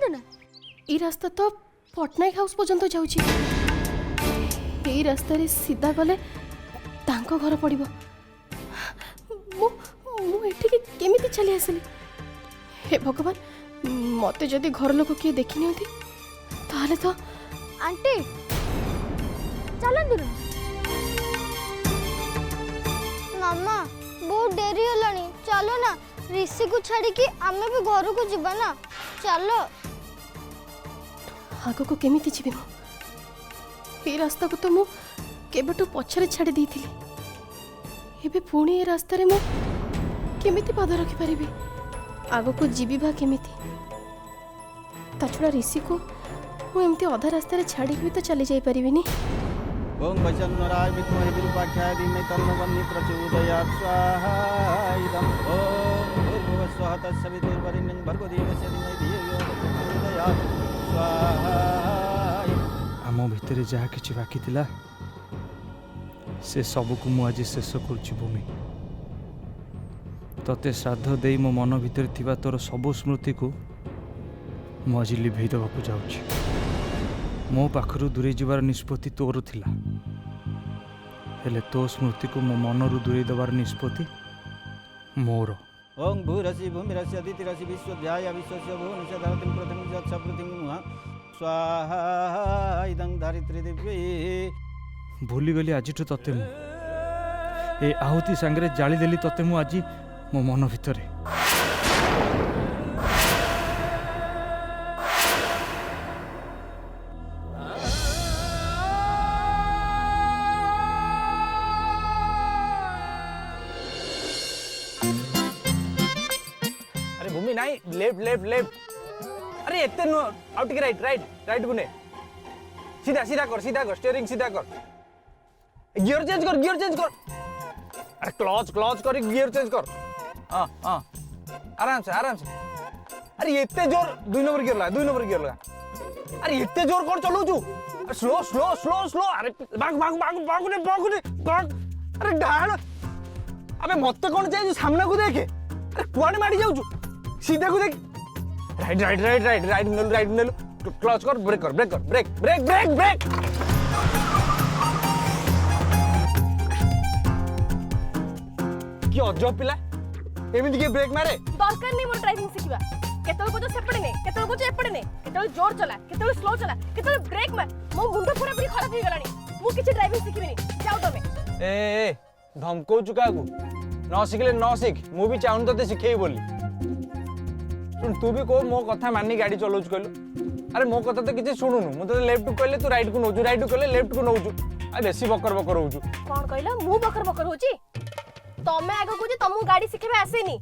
ना ई रास्ता तो पटनायक हाउस पर्यंत जाउची एई रास्ता रे सीधा गले तांको घर पड़िबो मु मु एठी के केमिति चली आसली हे भगवान मते जदी घर लोक किए देखि नियंती ताले तो आंटी चलंतु ना मामा बहुत डेरी होलानी चलो ना ऋषि को छाड़ी कि आमे भी घर को जीवा ना चलो आगो को केमिति जीवी मु ए रास्ता को तो मु केबेटो पछरे छाड़ी देइथिली एबे पुणी ए रास्ता रे मु केमिति पाद रखि परिबी आगो को जीवी बा केमिति ता छुड़ा ऋषि को मु एमती अधा रास्ता रे छाड़ी भी तो चली जाई परिबिनी ओम वचनराय विद्महे विरूपाख्याय धीमहि तन्नो वह्नि प्रचोदयात् स्वाहा इदं ओम भूर्भुवस्वः तत्सवितुर्वरेण्यं भर्गो देवस्य धीमहि धियो यो न प्रचोदयात् स्वाहा आम भितर जहाँ किछि बाकी थिला से सब को मु आज शेष करछि भूमि तते श्राद्ध देई मो मन भितर थिबा तोर सब स्मृति को मु आज लिभेई देबाकू जाउछि मो पाखरु दूरे जीवार निष्पत्ति तोर थिला हेले तो स्मृति को मो मनरु दूरे देवार निष्पत्ति मोर ओम भूरसि भूमिरसि अदितिरसि विश्वध्याय विश्वस्य भुवनस्य धरतिं प्रथमं च प्रतिं स्वाहा इदं धारित्री दिव्ये भूली गली आजिठु तते मु ए आहुति संगरे जाली देली तते मु आजी मो मन भितरे अरे भूमि नहीं लेफ्ट लेफ्ट लेफ्ट अरे एते नो आउट के राइट राइट राइट बुने सीधा सीधा कर स्टीयरिंग सीधा कर गियर चेंज कर अरे क्लच कर गियर चेंज कर हां आराम से अरे एते जोर 2 नंबर गियर लगा अरे एते जोर कोन चलौ छु स्लो अरे भाग अरे डाण अबे मते कोन चाहिए सामने को देखे अरे कुआडे माडी जाउ छु सीधा को देख राइट नेलु क्लच कर ब्रेक कि अजब पिला एमिति के ब्रेक मारे दरकार नहीं मोर ड्राइविंग सिखिबा केतल को जो सेपड़े ने केतल को जो एपड़े ने केतल जोर चला केतल स्लो चला केतल ब्रेक मार मो मुंड पूरा पूरी खराब हो गलानी मु किछि ड्राइविंग सिखिबिनी जाओ तमे ए धमको चुका को न सिखले न सिख मु भी चाहूं तते सिखेई बोली सुन तू भी को मो कथा मानी गाड़ी चलाउ छु कहलु अरे मो कथा तो किछि सुनुनु मु तो लेफ्ट कहले तू राइट को नौजु राइट कहले लेफ्ट को नौजु आ बेसी बकर होजु कोन कहला मु बकर होची तमे आगो को जे तमु गाड़ी सिखेबे आसेनी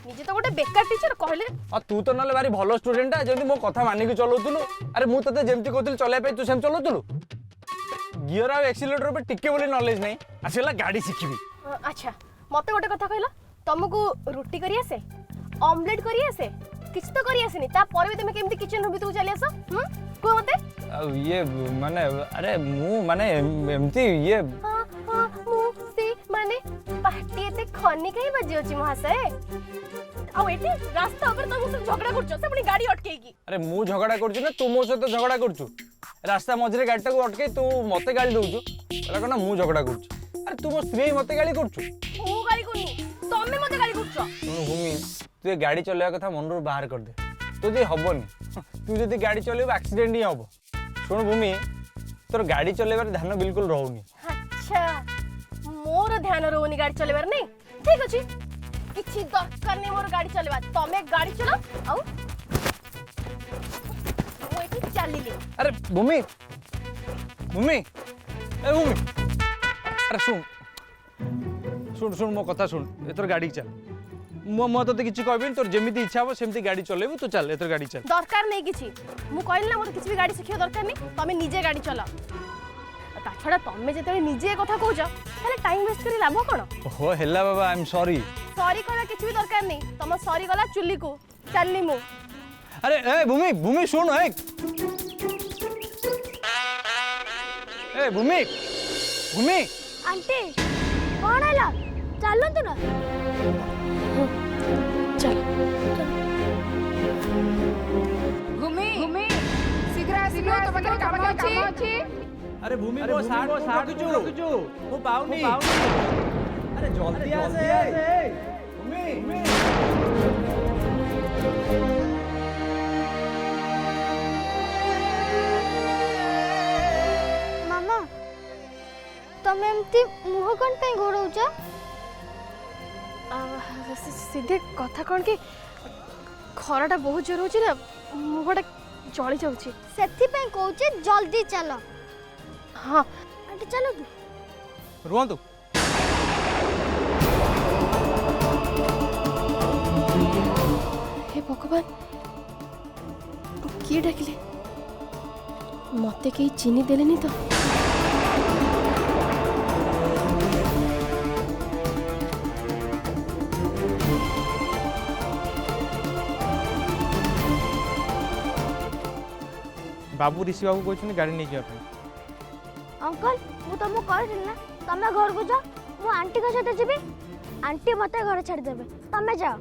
निजे तो गोटे बेकार टीचर कहले आ तू तो नले भारी भलो स्टूडेंट आ जदी मो कथा मानी के चलाउतुलु अरे मु तते जेमति कहतुल चलाय पे तू सेम चलाउतुलु गियर आ एक्सीलरेटर पे टिके बोली नॉलेज नहीं आसेला गाड़ी सिखिबी अच्छा मते गोटे कथा कहला तमको रोटी करी आसे ऑमलेट करी आसे किछ तो करी आसेनी ता पर भी तमे केमति किचन रूम भीतर चली आसो को मते ये माने अरे मु माने एमती ये मु से माने पार्टी एते खनी कहीं बजे अछि महाशय आ एटी रास्ता ऊपर तुम से झगड़ा करछो से अपनी गाड़ी अटकेगी अरे मु झगड़ा करछु ना तू मो से तो झगड़ा करछु रास्ता मझरे गाड़ी को अटके तू मते गाली दउछु एला कोना मु झगड़ा करछु अरे तू मो स्त्री मते गाली करछु मु गाली कोनी तमे मते गाली करछो सुन भूमि तू ये गाड़ी चलाया कथा मन रो बाहर कर दे तो जे हबनी तू जदी गाड़ी चलेबो एक्सीडेंट ही हबो सुन भूमि तोर गाड़ी चलेबार ध्यान बिल्कुल रहउनी अच्छा मोर ध्यान रहउनी गाड़ी चलेबार नहीं ठीक अछि किछि दरकार नहीं मोर गाड़ी चलेबा तमे गाड़ी चलाओ आउ ओ एठी चलिली अरे भूमि ए भूमि अरे सुन मो कथा सुन एतर गाड़ी चल मो तो किछि कहबिन तोर जेमिति इच्छा हो सेमिति गाड़ी चलेबू तू चल एतर गाड़ी चल दरकार नहीं किछि मु कहली ना मोर किछि भी गाड़ी सिखियो दरकार नहीं तमे निजे गाड़ी चलाओ ता छडा तमे जेते निजे कथा कहउछ ताले टाइम वेस्ट करी लाभ कोन हो हेला बाबा आई एम सॉरी करा किछि भी दरकार नहीं तम सॉरी गला चुल्ली को चलनी मु अरे ए भूमि सुन ए भूमि आंटी कौन है ला चलंतु ना चल तो पाखरे काम अछि। अरे भूमि वो साठ रखिछु मु पाउनी अरे जल्दी आसे भूमि मामा तमे एमती मुह कौन पे घोड़ौछ? सीधे कथा कौन कि खराटा बहुत जोर होची ना मुहटा जली जाउची। सेथि पे कहूचे जल्दी चलो। हाँ आंटी चलो तू। रुहंतु हे भगवान किए डाकिले मते कहीं चीनी देलेनी तो। बाबू ऋषि बाबू कहछन गाड़ी नहीं जाय अंकल मु तुमको कहली ना तमे घर को जाओ मु आंटी के साथ जीबी आंटी मते घर छाड़ देबे तमे जाओ।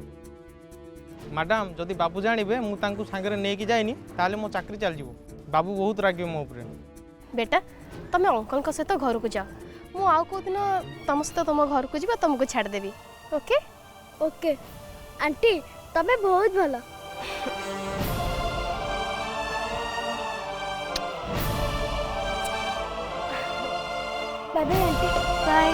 मैडम जदि बाबू जानवे मुझे सांगे नहीं जाइनी ताले मो चाकरी चल जीवो बाबू बहुत रागे मो ऊपर। बेटा तमे अंकल का सहित घर को जाओ मु आउ को दिन तुम सहित तुम घर को जीवा तुमको छाड़ देबी। ओके ओके आंटी तमे बहुत भलो। Bye bye aunty bye.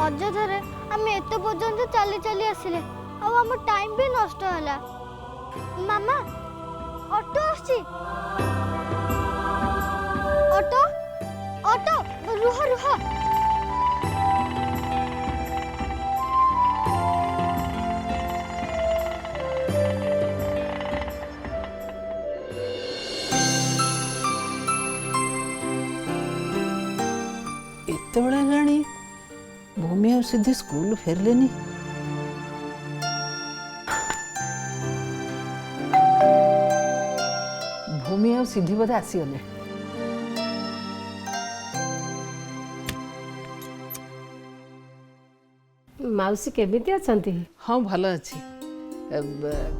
अଯଥାରେ ଆମେ ଏତେ ପର୍ଯ୍ୟନ୍ତ ଚାଲି ଚାଲି ଆସିଲେ ଆଉ ଆମ ଟାଇମ୍ ବି ନଷ୍ଟ ହେଲା। ମାମା ଅଟୋ ଆସୁଛି। ଅଟୋ ଅଟୋ ରୁହ ରୁହ। एतेबेला हेलाणी भूमि आ सीधे स्कूल फेरलेनी। भूमि आ सीधी बोधे आसीगले। माउसी केमिति अछंती? हाँ भल अच्छी।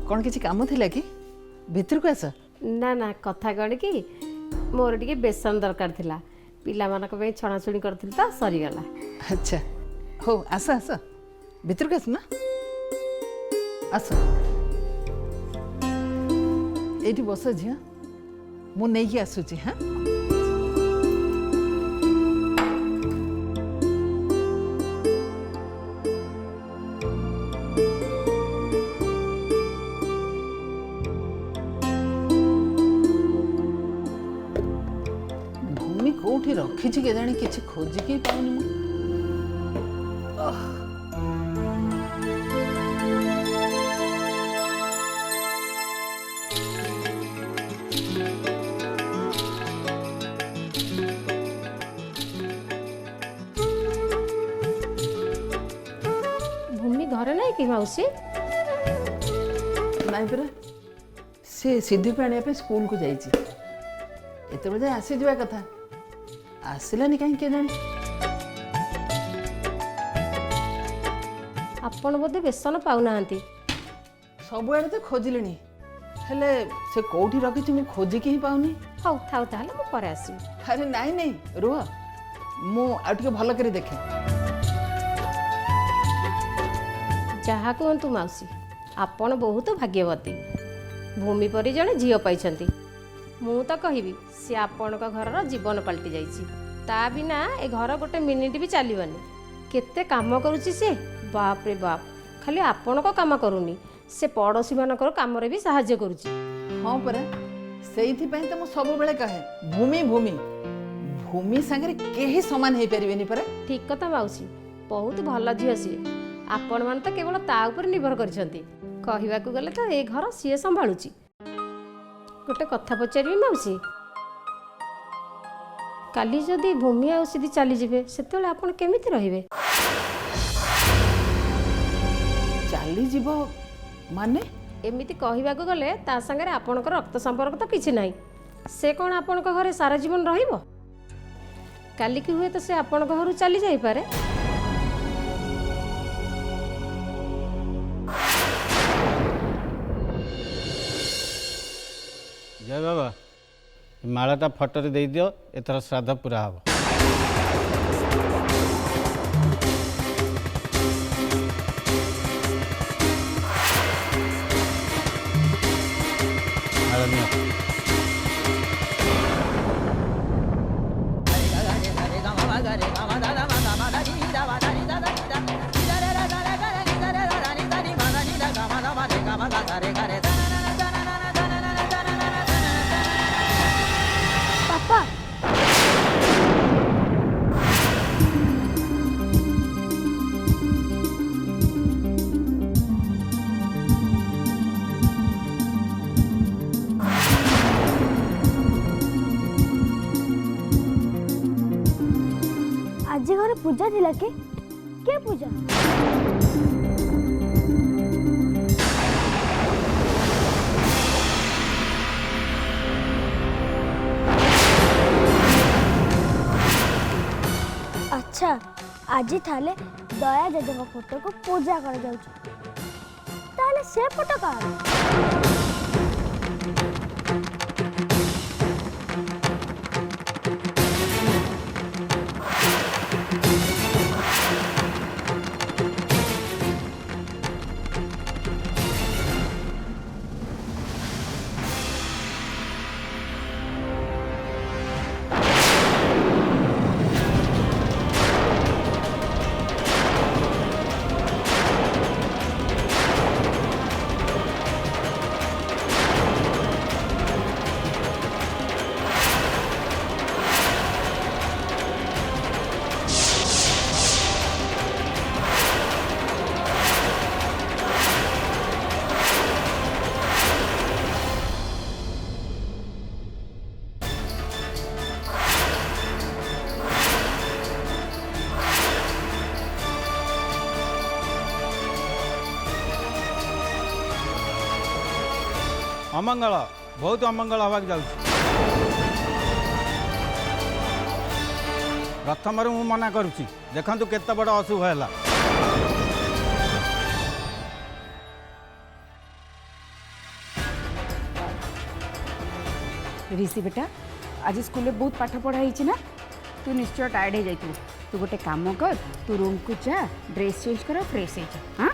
कौन किसी काम थिला कि भितर को आस? ना ना कथा कण कि मोर टिके बेसन दरकार थिला पिला मानक पे छणाछुणी करथिल त सरी गला। अच्छा हो आस आस भितर को आस ना आस एठी बस झिया मु नहीं कि आसुची। हाँ भूमि कोठी रखी के जानी किसी खोजिकी पाऊनी मु। भूमि घरे नहीं कि माउसी? नाई परा से सिद्धि पे आने पे स्कूल को जाइए एत बजे आसी जावा कथा आसिलानी कहीं के जानी। आपण बोधे बेसन पाउनाहांती? सबुआड़े तो खोजिले हेले से कोठी रखी मु खोजिकी ही पाऊनी। हौ थाउ ताले मु परे आसी। अरे नाई नहीं रुह मु आउ भल कर देखे। जहा कहतु माउसी आपण बहुत भाग्यवती भूमि परी जड़े झील पाई। मु तो कहबी सी आपण घर जीवन पलटि जाइए ता बिना ए घर गोटे मिनिट भी चलबनी। केते काम करुच्ची से बाप रे बाप खाली आपण को काम करूनी से पड़ोशी मानकर काम भी साहाय्य करुच्ची। हाँ परा से तो मु सब बेले कहे भूमि भूमि भूमि सांगे केही समान हो पारे परा। ठीक कथा माउसी बहुत भल झील सी आपण मान तो केवल ता ऊपर निर्भर करछंती। कहवाकू गले तो ए घर सीए संभालुची। गोटे कथा पचारि माउसी काली जदि भूमि आ सीधी चली जिवे सेतेले आपण केमिति रहिबे? चली जीव माने एमिति कहवाकू गले ता संगे आपणकर रक्त संपर्क तो किछि नाही। से कोन आपणक घरे सारा जीवन रहिबो? କାଲିକି ହୁଏତ ସେ ଆପଣଙ୍କ ଘରୁ ଚାଲି ଯାଇପାରେ। ଜୟ ବାବା ମାଳଟା ଫଟୋରେ ଦେଇଦିଅ, ଏଥର ଶ୍ରାଦ୍ଧ ପୁରା ହବ। ମାଳ ନିଅ। ପାପା ଆଜି ଘରେ ପୂଜା ଥିଲା କି? କେ ପୂଜା? আচ্ছা আজি তাহলে দয়া জেজেଙ୍କ ফটোକୁ ପୂଜା କରାଯାଉଛି। ତାହେଲେ ସେ ଫଟୋ କାହାର? ଅମଙ୍ଗଳ, ବହୁତ ଅମଙ୍ଗଳ ହେବାକୁ ଯାଉଛି। ପ୍ରଥମରୁ ମୁଁ ମନା କରୁଛି, ଦେଖନ୍ତୁ କେତେ ବଡ଼ ଅଶୁଭ ହେଲା। ऋषि बेटा आज स्कूल में बहुत पाठ पढ़ाई ना, तू निश्चय टायर्ड हो जाइए। तू गोटे काम कर, तू रूम को जा, ड्रेस चेंज कर, फ्रेश हो जा। हाँ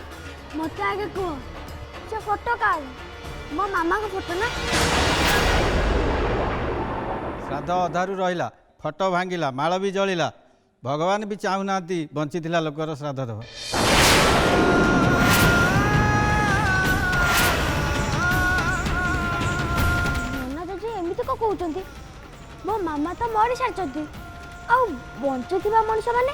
मत आगे कह से फोटो काढ, मो मामा का फोटो ना। ଶ୍ରାଦ୍ଧ ଅଧାରୁ ରହିଲା, ଫଟୋ ଭାଙ୍ଗିଲା, ମାଳ ବି ଜଳିଲା। ଭଗବାନ ବି ଚାହୁଁନାହାନ୍ତି ବଞ୍ଚିଥିଲା ଲୋକର ଶ୍ରାଦ୍ଧ ଦେବା। ନନା ଜେଜେ ଏମିତି କଣ କହୁଛନ୍ତି? ମୋ ମାମା ତ ମରି ସାରିଛନ୍ତି, ଆଉ ବଞ୍ଚିଥିବା ମଣିଷ ମାନେ?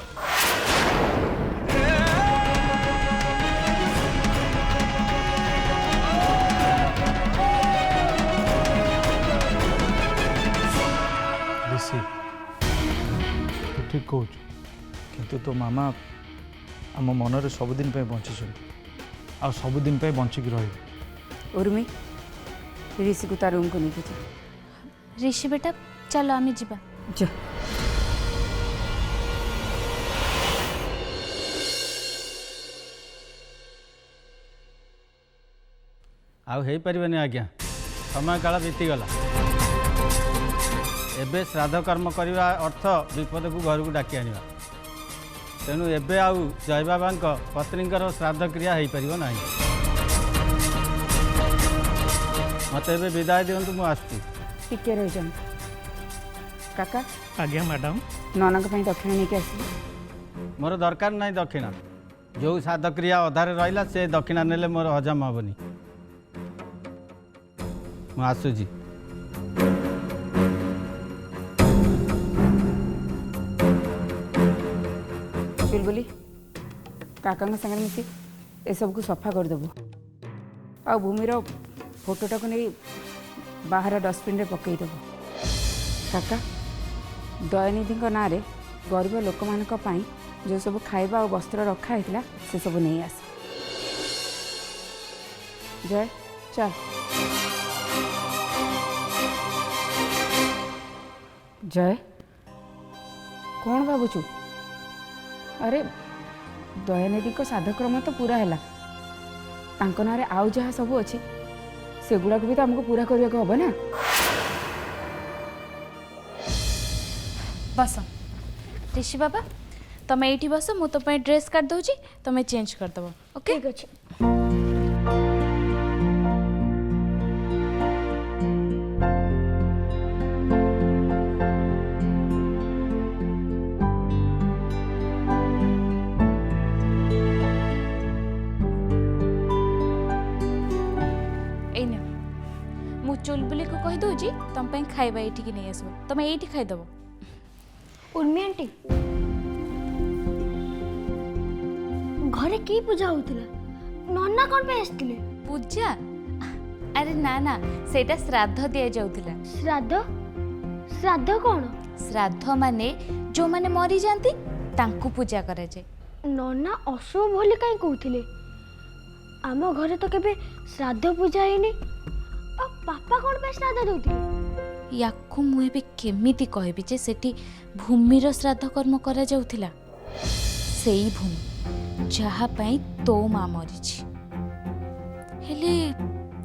ऋषि तू ठीक कहूँ, किंतु तो मामा आम मनरे सबुदिन बंची आ सबुदिन बंचिकी रही। उर्मी ऋषि को ता रूम को लेके जा। ऋषि बेटा चलो आम जीवा। जा ଆଉ ହେଇପାରିବନି ଆଜ୍ଞା, ସମୟ କାଳ ବିତିଗଲା। ଏବେ ଶ୍ରାଦ୍ଧ କର୍ମ କରିବା ଅର୍ଥ ବିପଦକୁ ଘରକୁ ଡାକି ଆଣିବା। ତେଣୁ ଏବେ ଆଉ ଜୟ ବାବାଙ୍କ ପତ୍ନୀଙ୍କର ଶ୍ରାଦ୍ଧ କ୍ରିୟା ହେଇପାରିବ ନାହିଁ। ମୋତେ ଏବେ ବିଦାୟ ଦିଅନ୍ତୁ, ମୁଁ ଆସୁଛି। टिके रही जान काका। आज्ञा मैडम। नना को दक्षिणा नहीं के आसी। मोर दरकार नहीं दक्षिणा, जो श्राद्ध क्रिया अधारे रहा से दक्षिणा नेले मोर हजम हेनी। मु आसुजी। चुलबुली काका संगे मिसी ए सब को सफा करदेबू। आ भूमिर फोटोटा को नहीं बाहर डस्टबिन रे पकईदेबू। काका दयानिधि ना रे गरीब लोक मान जो सब खाइबा और वस्त्र रखा है से सब नहीं आस। जय चल। जय କ'ଣ ଭାବୁଛୁ? ଆରେ ଦୟାନିଧିଙ୍କ ସାଧକ୍ରମ ତ ପୁରା ହେଲା, ତାଙ୍କ ନାଁରେ ଆଉ ଯାହା ସବୁ ଅଛି ସେଗୁଡ଼ାକୁ ବି ତ ଆମକୁ ପୁରା କରିବାକୁ ହବ ନା। बस ऋषि बाबा तमें ये बस मु तो ड्रेस काट दूची तमें चेंज करदेव ओके ठीक अच्छे। मु चुलबुली को कही दूची तुम खाଇବା ये नहीं आसो तुम ये खाईदेव। उर्मी आंटी घरे की पूजा होतिला नन्ना कोन पे आस्तिले? पूजा अरे ना ना सेटा श्राद्ध दिया जाउथिला। श्राद्ध श्राद्ध कोन? श्राद्ध माने जो माने मरी जानती तांकु पूजा करे जे। नन्ना अशुभ बोली काई कहउथिले? आम घरे तो केबे श्राद्ध पूजा हेनी। आ पापा कोन पे श्राद्ध दउथिले? याकु मु एबे केमिति कहबी जे सेठी भूमिर श्राद्ध कर्म करा जाउथिला। सेई भूमि जहा पाई तो माँ मरीची हेले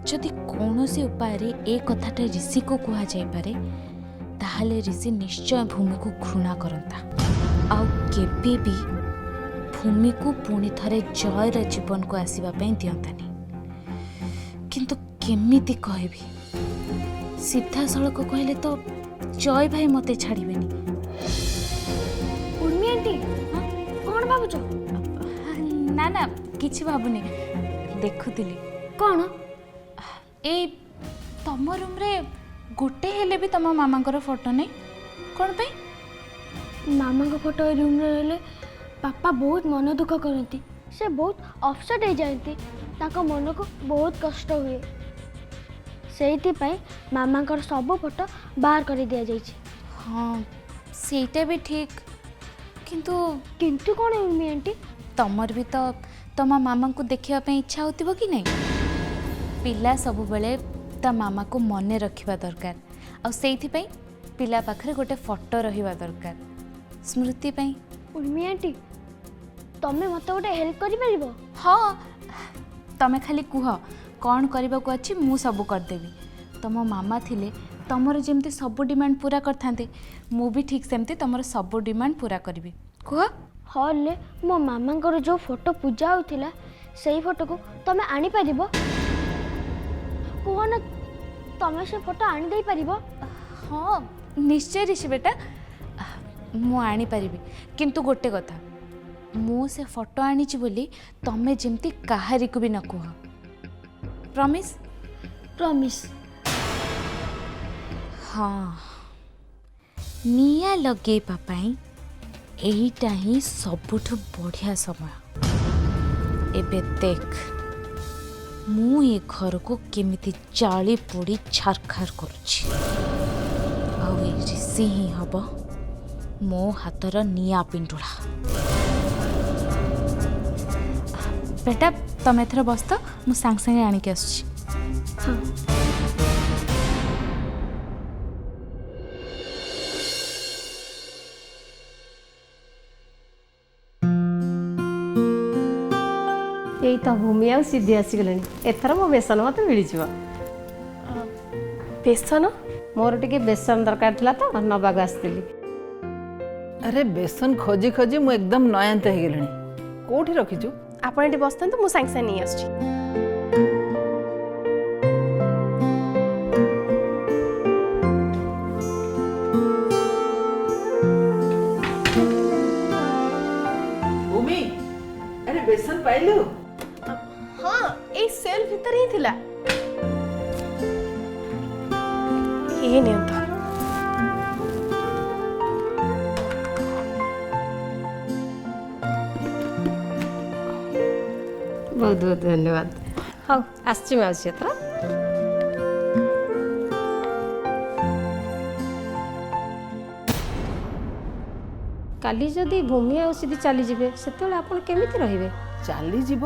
जदि कौनसी उपाय रे ए कथाटा ऋषि को कहा जाय पारे ताहले ऋषि निश्चय भूमि को घृणा करंता आउ केबे भी भूमि को पुणी थरे जयर जीवन को आसीबा पई दियंतानी। किंतु केमिति कहबी सीधा सड़क कहले तो जय भाई मते छाड़ीबेनी। उर्मी आंटी कोन भाबुछ? ना ना किछि भाबुनी देखुतिली। कोन ए तम रूम रे गोटे हेले भी तम मामांकर फोटो नहीं कोन पे? मामा को फोटो रूम रे रहले पापा बहुत मन दुख करती से बहुत अपसेट हो जाती ताको मन को बहुत कष्ट हुए से मामा सब फोटो बाहर कर दिया जाइए। हाँ सेटा भी ठीक किंतु किंतु कौन उर्मी आंटी तमर भी तो तम मामा को देखा इच्छा होतिबो कि नहीं? पिला सब बेले ता मामा को मने रखिबा दरकार आ सेइथि पई पिला पाखरे गोटे फोटो रहिबा दरकार स्मृति पई। उर्मी आंटी तमे मते गोटे हेल्प करि परिबो? हाँ तमे खाली कुह कौन करबा को अछि मु सब कर देबी। तम मामा थिले तमर जेमती सब डिमांड पूरा करथांते मु भी ठीक सेमती तमर सब डिमांड पूरा करबी कुह। हॉल ले मो मामा को जो फोटो पूजा होतिला सेही फोटो को तमे आनी परिबो? कुह न तमे से फोटो आनी देई परिबो? हाँ निश्चय ऋषि बेटा मु आनी परिबी किंतु गोटे कथा मु से फोटो आनीची बोली तमे जेमती काहारी को भी न कुह। प्रॉमिस? प्रॉमिस। हाँ निया लगेबा पाई एहीटा ही सबुठु बढ़िया समय। एबे देख मु ए घर को केमिति जाली पोड़ी छारखार करुछि आउ ए ऋषि ही हब मो हातर निया पिंडुला। बेटा तमे एथर बस तो मु सांग संगे आनिके आसुछि। हाँ यही तो भूमि आ सीधी आसीगले एथर मो बेसन मत मिल जाव। बेसन मोर टिके बेसन दरकार थिला तो नबाग आसतिली। अरे बेसन खोजी खोजी मु एकदम नयांत हो गलिनी कोठी रखिछु? आपण एटी बसतंतु मु सांग सांग नहीं आसछि। भूमि अरे बेसन पाइलु? हाँ ए सेल भीतर ही थिला ये नियंत्रण। बहुत बहुत धन्यवाद। हाँ आसछि माउसी एथर। काली जदि भूमि आ सीधी चली जिवे सेतेबेले आपण केमिति रहिबे? चाली जीव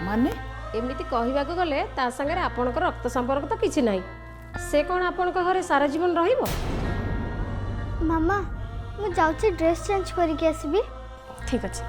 माने? एमिति कहबाक गले ता संगे आपणकर रक्त संपर्क तो किछि नाही से कोन आपणक घरे सारा जीवन रहिबो? मामा ମୁଁ ଯାଉଛି ଡ୍ରେସ୍ ଚେଞ୍ଜ କରିକି ଆସିବି। ଠିକ୍ ଅଛି।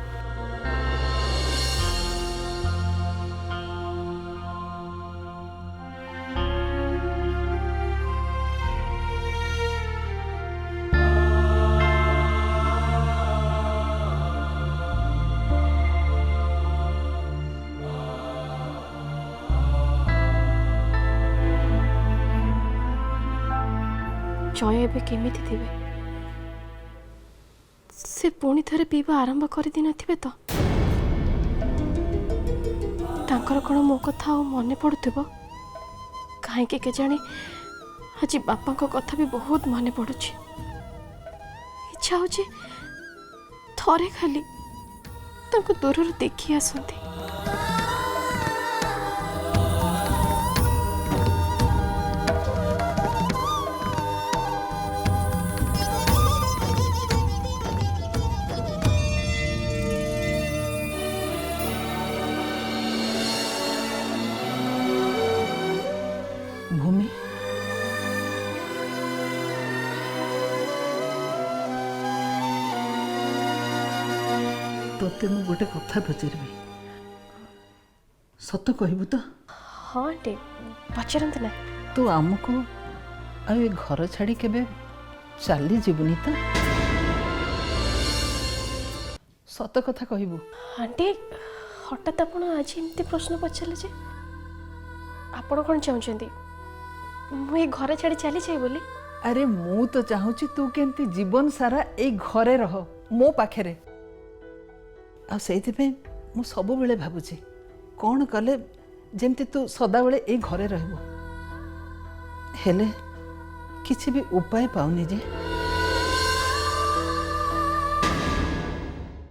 ଜୟ ଏବେ କେମିତି ଥିବେ? ସେ ପୁଣି ଥରେ ପିଇବା ଆରମ୍ଭ କରିଦେଇନଥିବେ ତ? ତାଙ୍କର କ'ଣ ମୋ କଥା ଆଉ ମନେ ପଡ଼ୁଥିବ? କାହିଁକି କେଜାଣି ଆଜି ବାପାଙ୍କ କଥା ବି ବହୁତ ମନେ ପଡ଼ୁଛି। ଇଚ୍ଛା ହେଉଛି ଥରେ ଖାଲି ତାଙ୍କୁ ଦୂରରୁ ଦେଖି ଆସନ୍ତି। ଭୂମି, ତୋତେ ମୁଁ ଗୋଟେ କଥା ପଚାରିବି, ସତ କହିବୁ ତ? ହଁ ଆଣ୍ଟି, ପଚାରନ୍ତୁ ନା। ତୁ ଆମକୁ ଆଉ ଏ ଘର ଛାଡ଼ି କେବେ ଚାଲିଯିବୁନି ତ? ସତ କଥା କହିବୁ। ଆଣ୍ଟି, ହଠାତ୍ ଆପଣ ଆଜି ଏମିତି ପ୍ରଶ୍ନ ପଚାରିଲେ ଯେ? ଆପଣ କ'ଣ ଚାହୁଁଛନ୍ତି ମୁଁ ଏଇ ଘର ଛାଡ଼ି ଚାଲିଯାଏ ବୋଲି? ଆରେ ମୁଁ ତ ଚାହୁଁଛି ତୁ କେମିତି ଜୀବନ ସାରା ଏଇ ଘରେ ରହ, ମୋ ପାଖରେ। ଆଉ ସେଇଥିପାଇଁ ମୁଁ ସବୁବେଳେ ଭାବୁଛି କ'ଣ କଲେ ଯେମିତି ତୁ ସଦାବେଳେ ଏଇ ଘରେ ରହିବୁ। ହେଲେ କିଛି ବି ଉପାୟ ପାଉନି ଯେ।